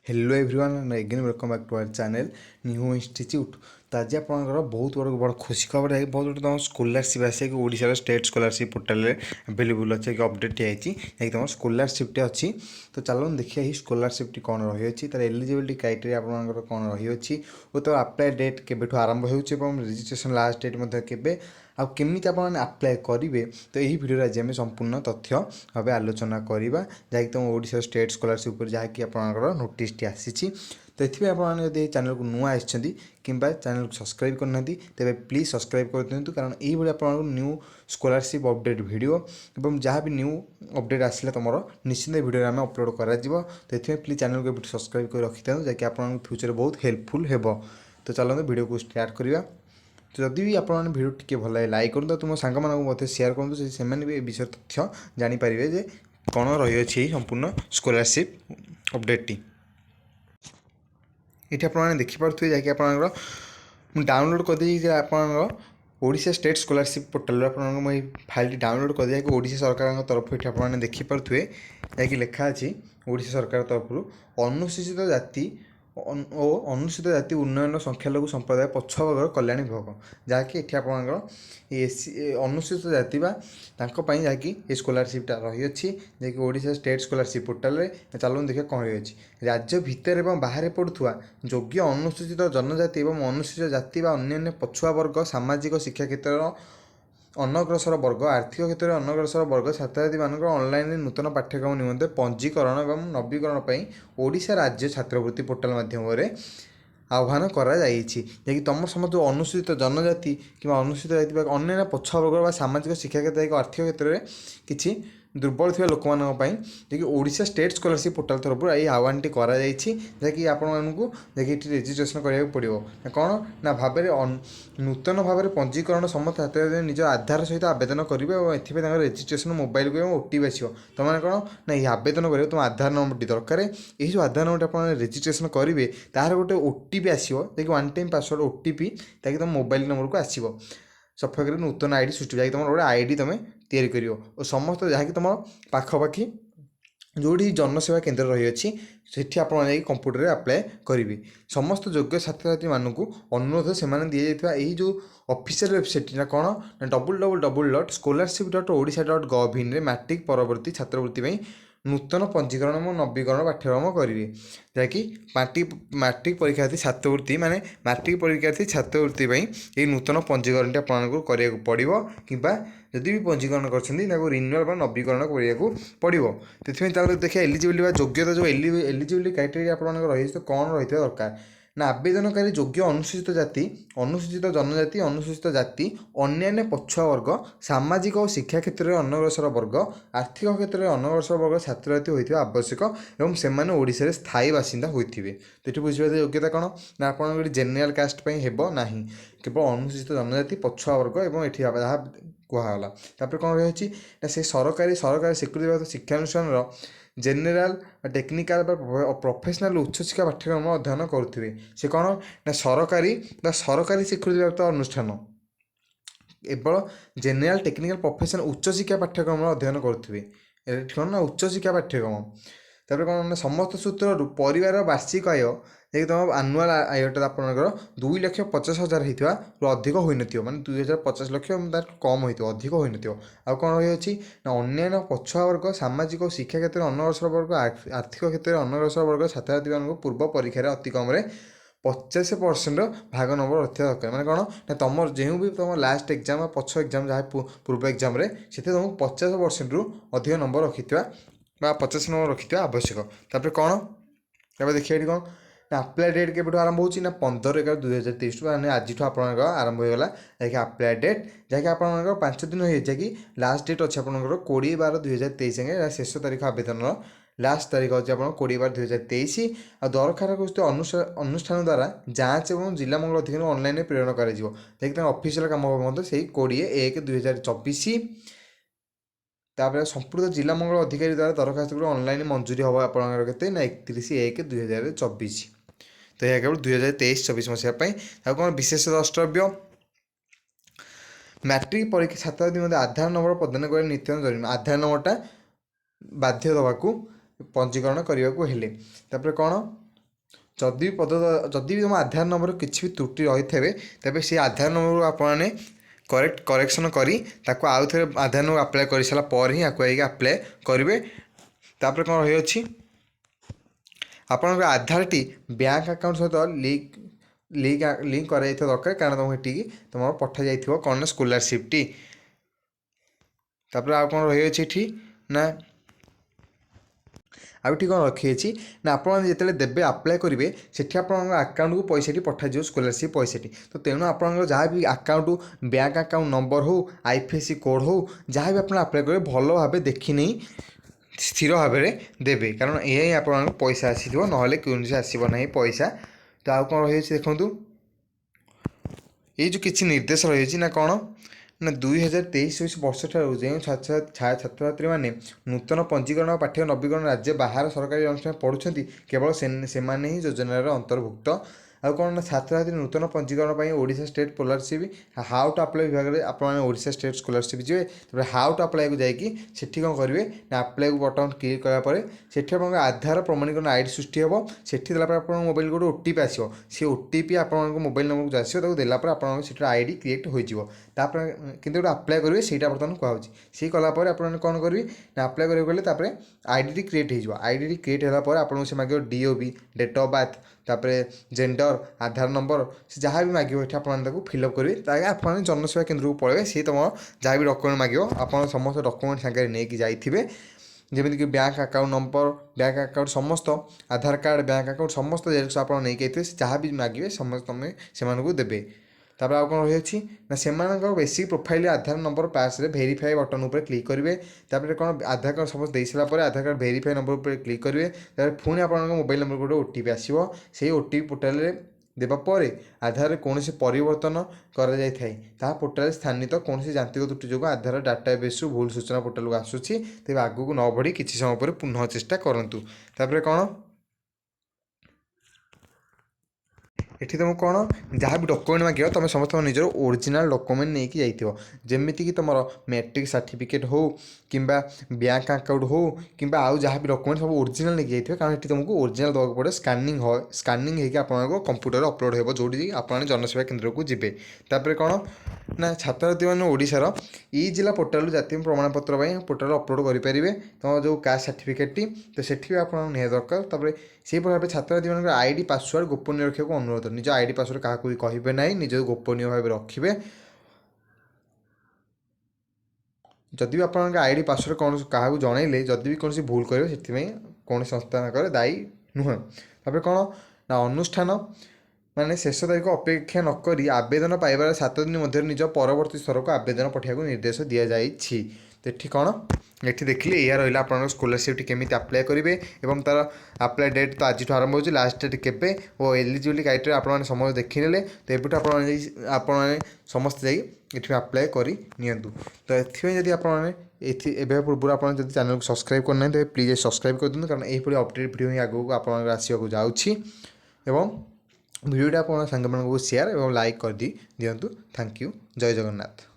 Hello everyone and again welcome back to our channel new institute. तो आज आप बहुत बड़ खुशी खबर है बहुत तुम स्कॉलरशिप आसे कि Odisha state scholarship portal available अच्छे कि अपडेट है तुम स्कॉलरशिप अच्छी। तो चलो देखिए ये स्कॉलरशिप कौन रही तार एलिजिबिलिटी क्राइटेरिया आपंकर कौन रही और तो अप्लाई डेट केबेठू आरंभ हो रजिस्ट्रेशन लास्ट डेट केबे आमि आप्लाय करेंगे। तो यही भिडियो आज आम संपूर्ण तथ्य भाव आलोचना करवा जहाँकि तुम ओडिशा स्टेट स्कॉलरशिप जहाँकि आपंकर नोटिस टी आसी। तो ये आपड़ी चैनल को नुआ आसछन्ति किंबा चैनल को सब्सक्राइब करना तेरे प्लीज सब्सक्राइब कर दिंतु कारण यही आप न्यू स्कॉलरशिप अपडेट वीडियो और जहाँ भी न्यू अपडेट आसला तुम निश्चित वीडियो आम अपलोड कर। तो ये प्लीज चैनल को सब्सक्राइब कर रखी था जहाँकि आप फ्यूचर बहुत हेल्पफुल हो। तो चलते वीडियो को स्टार्ट करवा। तो जदि भी आपने भिडियो टी भल लगे लाइक करूँ तुम सांग मत सेयार करूँ से भी विषय तथ्य जानीपारे जे कौन रही संपूर्ण स्कॉलरशिप अपडेट टी। ये आपने देखिपे जैकि आप डाउनलोड करदे आप ओडिशा स्टेट स्कॉलरशिप पोर्टल आप फाइल डाउनलोड कर दिया ओडिशा सरकार तरफ ये आपने देखिपे जैकि लिखा अच्छी ओडिशा सरकार तरफ अनुसूचित जाति और अनुसूचित जाति उन्नयन संख्यालघु संप्रदाय पछुआ कल्याण विभाग जहाँकि ये आपंकर अनुसूचित जाति जहाँकि ये स्कॉलरशिपटा रही जैकि ओडिशा स्टेट स्कॉलरशिप पोर्टल चलो देखिए कौन रही राज्य भितर एवं बाहर पड़ुवा योग्य अनुसूचित जनजाति और अनुसूचित जाति अन्य पछुआ वर्ग सामाजिक शिक्षा क्षेत्र अनग्रसर वर्ग आर्थिक क्षेत्र में अनग्रसर वर्ग छात्रछात्री मान ऑनलाइन नूतन पाठ्यक्रम निमंते पंजीकरण और नवीकरण पर ओडिशा राज्य छात्रवृत्ति पोर्टल माध्यम आह्वान कर तुम समस्त अनुसूचित जनजाति कि अनुसूचित जाति अन्य पछुआ वर्ग सामाजिक शिक्षा क्षेत्र एक आर्थिक क्षेत्र में किसी दुर्बल थी लोक मानी ओडिशा स्टेट स्कॉलरशिप पोर्टल तरफ ये आह्वान टी जहाँकि आपको देखिए रेजिस्ट्रेशन करा पड़ो कौन ना भाव नूतन भाव में पंजीकरण समस्त छात्र निज आधार सहित आवेदन करेंगे और एथें रेजिस्ट्रेशन मोबाइल को ओटीपी आसो तुम मैंने कौन ना ये आवेदन कर तुम आधार नंबर दरकार ये जो आधार नंबर आप रेजिस्ट्रेशन करेंगे तार गोटे ओटीपी आसो जैसे वन टाइम पासवर्ड ओटीपी ताकि तुम मोबाइल नंबर को आसो सफा कर नूतन आईडी सृष्टि जैसे तुम गोटे आईडी तुम तैयारी कर और समस्त जहाँकि तुम पाखपाखि जो जनसेवा केन्द्र रही सेठी आप कंप्यूटर अप्लाई करेंगे समस्त योग्य छात्र छात्री मानक अनुरोध से दी जाइए जो ऑफिशियल वेबसाइट ना कौन ना www.scholarship.odisha.gov.in मैट्रिक परवर्ती छात्रवृत्ति नूतन पंजीकरण और नवीकरण पाठ्यक्रम करेंगे जहाँकि मैट्रिक परीक्षार्थी छात्रवृत्ति माने मैट्रिक परीक्षार्थी छात्रवृत्ति ये नूतन पंजीकरण आपको करा पड़ो कि जदि भी पंजीकरण कर रिन्यूअल नवीकरण करा पड़ो। तो देखिए एलिजिबिलिटी योग्यता जो एलिजिबिलिटी क्राइटेरिया आप रही तो कौन रही दरकार ना आवेदनकारी योग्य अनुसूचित जाति अनुसूचित जनजाति अनुसूचित जाति अन्य पछुआ वर्ग सामाजिक और शिक्षा क्षेत्र में अनग्रसर वर्ग आर्थिक क्षेत्र में अनग्रसर वर्ग छात्रछात्री होता आवश्यक और से ओडिशा रे स्थायी बासिंदा होते। तो ये बुझे योग्यता कौन ना आप जेनेराल कास्ट हेब ना केवल अनुसूचित जनजाति पछुआ वर्ग और ये जहाँ कहला तापर कौन रही से सरकारी स्वीकृतिप्राप्त शिक्षानुष्ठान जेनेराल टेक्निकाल प्रोफेशनल उच्चशिक्षा पाठ्यक्रम अध्ययन करुवे से कौन ना सरकारी स्वीकृतिप्राप्त अनुष्ठान केवल जेनेराल टेक्निकाल प्रोफेशनल उच्चशिक्षा पाठ्यक्रम अध्ययन करुवे कौन ना उच्चशिक्षा पाठ्यक्रम तापर कौन ना समस्त सूत्र परिवार वार्षिक आय जैसे तुम आनुआल आयटा आपंकर 2,50,000 होता अधिक हो माने 2,50 लाख कम हो अधिक हो आ कौन रही ना अन्य पछुआ वर्ग सामाजिक और शिक्षा क्षेत्र में अनग्रसर वर्ग आर्थिक क्षेत्र में अनग्रसर वर्ग छात्र छात्री पूर्व परीक्षा अति कम 50% भाग नंबर रखा दरकार मैंने कौन ना तुम जो भी तुम लास्ट एग्जाम पछ एग्जाम जहाँ पूर्व एग्जाम से तुमको 50% रु अधिक नंबर रखी 50 नंबर रखी आवश्यक। तापर कौन तापर देखिए कौन ना अप्लाई डेट के आरंभ हो 15/11/2023 मैंने आज आपंकर आरंभ होगा जैसे अप्लाई डेट जहाँकि आप 5 दिन हो कि लास्ट डेट अच्छे आपंकर 20/12/2023 जाए शेष तारीख आवेदन लास्ट तारीख अच्छे आप 20/12/2023 आ दरखार अनुष्ठान द्वारा जांच और जिला मंगल अधिकारी ऑनलाइन प्रेरण कर ऑफिशियल कम हम से 20/1/2024 तापर संपूर्ण जिला मंगल अधिकारी द्वारा दरखास्त ऑनलाइन मंजूरी हम आपंकर ना 31/1/2024। तो यह केवल 2023-24 मसीहा कौन विशेष द्रष्टव्य मैट्रिक परीक्षा छात्रछात्री मध्य आधार नंबर प्रदान कर नित्यान जरूरी आधार नंबरटा बाध्य देवाक पंजीकरण करने को हेले तापर कौन जदि भी जदि भी तुम आधार नंबर किसी भी त्रुटि रही थे तेज से आधार नंबर आपने करेक्शन करी ताको आउ थे आधार नंबर अप्लाई कर सारापर ही आपको अप्लाई करेंगे। तापर कौन रही अच्छी आपंकर आधार टी बैंक अकाउंट सहित लिंक कर दरकार कारण तुम तुम पठा जाइए कौन ना स्कॉलरशिप टी। तापर आ कौन रही अच्छी ना आउटी कौन रखी ना आप देवे आप्लाय करेंगे से आकाउंट को पैसा पठाଯିव स्कॉलरशिप पैसा तो तेणु आप जहाँ भी आकाउंट बैंक अकाउंट नंबर हो आईएफएससी कोड हो जहाँ भी आप आप्लाय करेंगे भल भाव देखी नहीं स्थिर भाव में देवे कारण यही आप पैसा आसो ना कौन आसना पैसा। तो आउ कौन रही देखूँ ये जो किसी निर्देश रही ना कौन ना 2023 वर्ष ठार जो छात्र छात्री मैंने नूतन पंजीकरण पाठ्य नवीकरण राज्य बाहर सरकारी अनुष्ठान पढ़ुं केवल से ही योजनार अंतर्भुक्त। आउ कौन ना छात्र छात्री नूतन पंजीकरण पर Odisha state scholarship how to apply विभाग में आप ओडिशा स्टेट स्कॉलरशिप जी हाउ टू अप्लाई को जाकि कौन करेंगे ना अप्लाई को बटन क्लिक करापर से आधार प्रमाणीकरण आईडी सृष्टि हे से आप मोबाइल गोटे ओटीपी आसो से ओटीपी आप मोबाइल नंबर को आसो देलापर आप आईडी क्रिएट होपर किंतु गोटे अप्लाई करेंगे से बर्तमान कहूँ सी कलापर आप कौन करेंगे ना अप्लाई करेंगे आईडी क्रिएट हो आईडी क्रिएट होगापर आपको से मांग डीओबी डेट ऑफ बर्थ तापर जेंडर आधार नंबर से जहाँ भी मांगे ये आप फिलअप करेंगे आप जनसेवा केन्द्र को पलैबे सी तुम जहाँ भी डॉक्यूमेंट मांगे आप समस्त डॉक्यूमेंट सांगे नहीं जाइए जमीक bank account number bank account समस्त आधार कार्ड बैंक अकाउंट समस्त जेरक्स आप नहीं जहाँ भी मांगे समस्त तुम से देवे। तापर आउ कौन रही ना से बेसिक प्रोफाइल आधार नंबर पास वेरीफाई बटन उपर क्लिक करेंगे तापर कौन आधार कार्ड समस्त दे सारापर आधार कार्ड वेरीफाई नंबर उपर क्लिक करेंगे तापर पुणी आप मोबाइल नंबर गोटे ओटीपी आसो से ओटीपी पोर्टाल देवापर आधार कौन से परिवर्तन कर पोर्टाल स्थानित कौन से यांत्रिक त्रुटि जो आधार डाटाबेस भूल सूचना पोर्टाल को आसूसी तेज आगू न बढ़ी किसी समय पर पुनः चेष्टा करूँ। तापर कौन एठी तुम कौन जहाँ भी डॉक्यूमेंट मांग तुम समस्त निजर ओरिजिनल डॉक्यूमेंट नहीं जाइए जमीक तुम मैट्रिक सर्टिफिकेट हो कि बैंक अकाउंट हो कि आउ जहाँ भी डॉक्यूमेंट सब ओरिजिनल नहीं जाइए कारण ये तुमको ओरिजिनल देवाक पड़े स्कानिंग होकर कंप्यूटर अपलोड हो जोटी आप जनसेवा केन्द्र को जी। तापर कौन ना छात्र छात्री मैंने ओडिशार ई जिला पोर्टाल जातीय प्रमाणपत्र पोर्टाल अपलोड करेंगे तुम जो कास्ट सर्टिफिकेट तो सेठी आप दरकार। तापर से भाव छात्र छात्री मान आईडी पासवर्ड गोपनीय रखा अनुरोध निज आईडी पासवर्ड क्या कहे ना निज गोपनीय भाव रखिए जदि भी आप आईडी पासवर्ड कौन क्या जनइले जदि भी कौन भूल करेंगे से कौन संस्था दायी नुह। तापर कौन ना अनुष्ठान माने शेष तारीख अपेक्षा नक आवेदन पाइबार 7 दिन मध्य निज परवर्ती स्तर को आवेदन पठाइबा निर्देश दि जाइए। तो ये कौन ये देखिए यह रहा आप स्कॉलरशिप केमी अप्लाई करेंगे और तार अप्लाई डेट तो आज आरंभ हो लास्ट डेट केवे और एलिजिबिलिटी क्राइटेरिया आप समस्त देखने तो ये आप समस्त जाइए अप्लाई कर नियंतु। तो ये आप पूर्व आप चैनल को सब्सक्राइब करना तो प्लीज सब्सक्राइब कर दिखाँ कारण यही अपडेट भिडियो ही आगे आप आसवाक जाऊँगी वीडियोटा आप सांग शेयर और लाइक कर दिंतु। Thank you. जय जगन्नाथ।